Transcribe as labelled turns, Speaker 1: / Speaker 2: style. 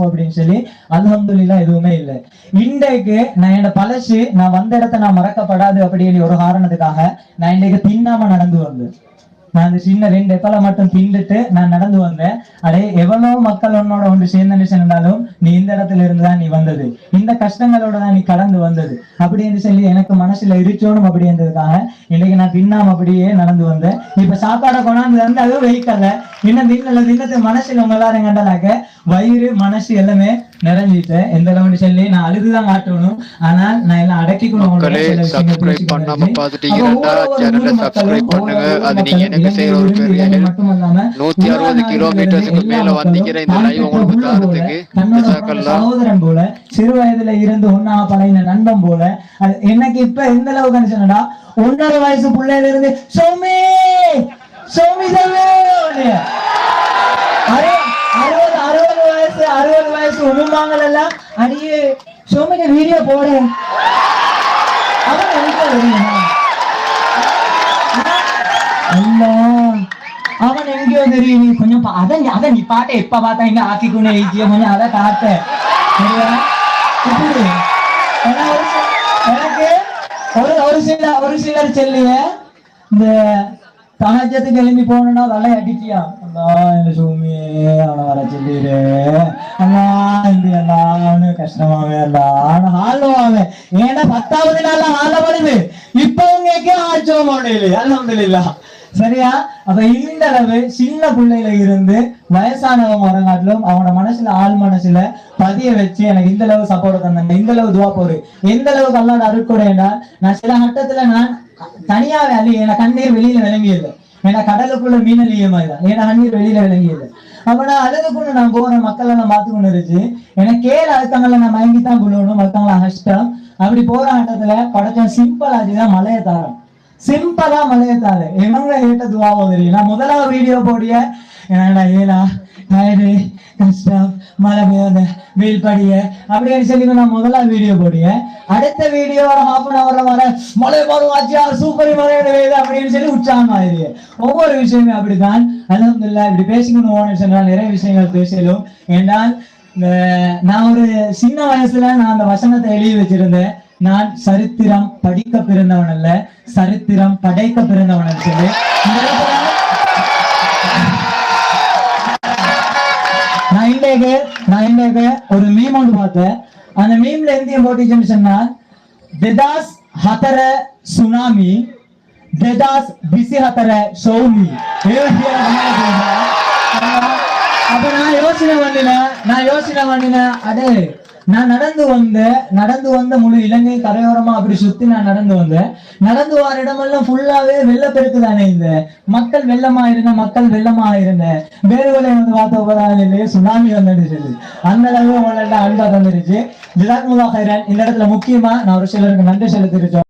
Speaker 1: அப்படின்னு சொல்லி அல்ஹம்துலில்லாஹ் எதுவுமே இல்லை. இன்றைக்கு நான் என்னோட பழசு நான் வந்த இடத்த நான் மறக்கப்படாது அப்படின்னு ஒரு காரணத்துக்காக நான் இன்றைக்கு தின்னாம நடந்து வந்தேன். நான் அந்த சின்ன 2 எப்பலை மட்டும் திண்டுட்டு நான் நடந்து வந்தேன். அடே எவ்வளவு மக்கள் உன்னோட ஒன்று சேர்ந்த இருந்தாலும் நீ இந்த இடத்துல இருந்துதான் நீ வந்தது, இந்த கஷ்டங்களோட தான் நீ கடந்து வந்தது அப்படின்னு சொல்லி எனக்கு மனசுல இருக்கணும் அப்படின்றதுக்காக இன்னைக்கு நான் தின்னாம அப்படியே நடந்து வந்தேன். இப்ப சாப்பாடை கொண்டாந்து வந்து அதுவும் வெயிக்கல, இன்னும் தின்னத்து மனசுல உங்க எல்லாரும் கண்டலாக்க வயிறு மனசு எல்லாமே நிறைஞ்சிட்டேன். எந்த அளவுன்னு சொல்லி நான் அழுதுதான் காட்டணும், ஆனால் நான் எல்லாம் அடக்கிக்கணும். சகோதரன் போல சிறு வயதுல இருந்து ஒன்னா பழைய நண்பன் போல எனக்கு இப்ப எந்த அளவுக்கு சொன்னா 1.5 வயசு பிள்ளையில இருந்து சோமி சோமி அரே 60 வயசு உண்மாங்கள் எல்லாம் அடியே சோமிக்கு வீடியோ போட அவன் அவன் எங்கேயோ தெரியும். நீ கொஞ்சம் அத நீ பாட்ட எப்ப பார்த்தா இங்க ஆக்கிக்கொண்டே கொஞ்சம் அதை காட்ட எனக்கு ஒரு சிலர் சொல்லிய இந்த தகஜத்துக்கு எழுப்பி போனா வலை அடிக்கியா சூமியே அவனை வர சொல்லிடு அண்ணா இந்த அவனு கஷ்டமாவே இல்ல ஆளுவாவே ஏன்னா 10வது நாள்ல ஆள வருது. இப்ப உங்க ஆச்சோ மாடலு அல்ஹம்துலில்லாஹ். சரியா? அப்ப இந்த அளவு சின்ன பிள்ளையில இருந்து வயசானவங்க வரங்காட்டிலும் அவனோட மனசுல ஆள் மனசுல பதிய வச்சு எனக்கு இந்த அளவு சப்போர்ட் தந்தாங்க, இந்த அளவு துவா போரு, எந்த அளவுக்கு அல்லாட அருட்கொடைன்னா நான் சில கட்டத்துல நான் தனியாவே அழிய என கண்ணீர் வெளியில விளங்கியது, ஏன்னா கடலுக்குள்ள மீனலிய மாதிரிதான் ஏன்னா கண்ணீர் வெளியில விளங்கியது. அப்ப நான் அழுதுக்குள்ள நான் போறேன், மக்கள் எல்லாம் பார்த்து கொண்டு இருந்துச்சு. எனக்கு கேள அழுத்தங்களை நான் மயங்கித்தான் கொள்ளணும், மத்தவங்கள கஷ்டம். அப்படி போற கட்டத்துல படைச்ச சிம்பிள் ஆச்சுதான் மலையை தாரம், சிம்பிளா மலையத்தாரு எவங்க கேட்ட துவாவோ தெரியும். நான் முதலாவது வீடியோ போடிய என்னடா ஏலா டயர்டு கஷ்டம் மழை பெய்யாத வெயில் படிய அப்படின்னு சொல்லி நான் முதலாவது வீடியோ போடிய. அடுத்த வீடியோ ஒரு ½ வர மழை வரும் ஆச்சியா சூப்பர் மழை பெய்யுது அப்படின்னு சொல்லி உற்சாகம் ஆயிடுது. ஒவ்வொரு விஷயமே அப்படித்தான். அல்ஹம்துலில்லாஹ் இப்படி பேசிக்கணும் சொன்னால் நிறைய விஷயங்கள் பேசலும். என்றால் நான் ஒரு சின்ன வயசுல நான் அந்த வசனத்தை எழுதி வச்சிருந்தேன், நான் சரித்திரம் படிக்க பிறந்தவன் அல்ல சரித்திரம் படைக்க பிறந்தவன் சொல்லி. நான் இன்றைக்கு ஒரு மீம் ஒன்று பார்த்தேன். அந்த மீம்ல எந்த போட்டிச்சுன்னு சொன்னா தெதாஸ் ஹதர சுனாமி தெதாஸ் பிசி ஹதர சௌமி. அப்ப நான் யோசனை பண்ணினேன் அடே நான் நடந்து வந்த முழு இலங்கை கரையோரமா அப்படி சுத்தி நான் நடந்து வர இடமெல்லாம் ஃபுல்லாவே வெள்ளப்பெருக்கு தானே. இந்த மக்கள் வெள்ளமா இருந்த வேறுகளை வந்து பார்த்தா சுனாமி வந்துடுச்சு. அந்த அளவு உங்களோட அன்பா தந்துருச்சு. ஜஸாக்குமுல்லாஹ் கைரன். இந்த இடத்துல முக்கியமா நான் ஒரு சிலருக்கு நன்றி செலுத்திருச்சோம்.